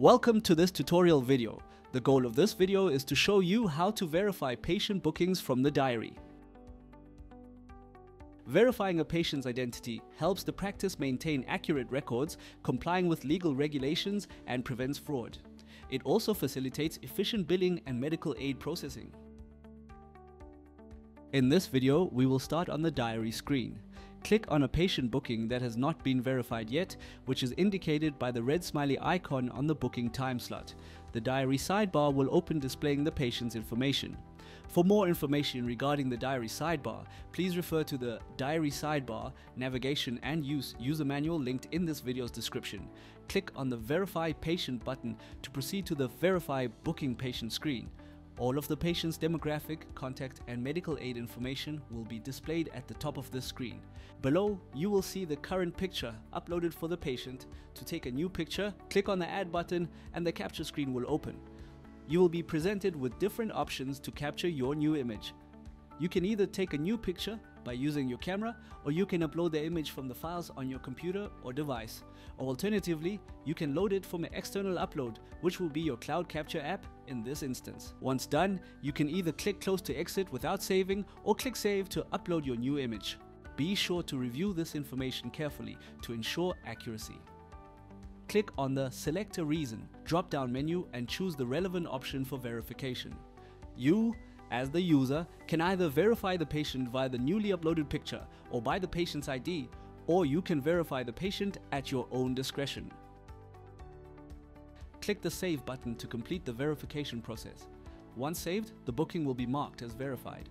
Welcome to this tutorial video. The goal of this video is to show you how to verify patient bookings from the diary. Verifying a patient's identity helps the practice maintain accurate records, complying with legal regulations, and prevents fraud. It also facilitates efficient billing and medical aid processing. In this video, we will start on the diary screen. Click on a patient booking that has not been verified yet, which is indicated by the red smiley icon on the booking time slot. The diary sidebar will open displaying the patient's information. For more information regarding the diary sidebar, please refer to the Diary Sidebar, Navigation and Use user manual linked in this video's description. Click on the Verify Patient button to proceed to the Verify Booking Patient screen. All of the patient's demographic, contact, and medical aid information will be displayed at the top of this screen. Below, you will see the current picture uploaded for the patient. To take a new picture, click on the Add button and the capture screen will open. You will be presented with different options to capture your new image. You can either take a new picture by using your camera, or you can upload the image from the files on your computer or device. Or alternatively, you can load it from an external upload, which will be your cloud capture app in this instance. Once done, you can either click close to exit without saving or click save to upload your new image. Be sure to review this information carefully to ensure accuracy. Click on the Select a Reason drop-down menu and choose the relevant option for verification. You, as the user, can either verify the patient via the newly uploaded picture or by the patient's ID, or you can verify the patient at your own discretion. Click the Save button to complete the verification process. Once saved, the booking will be marked as verified.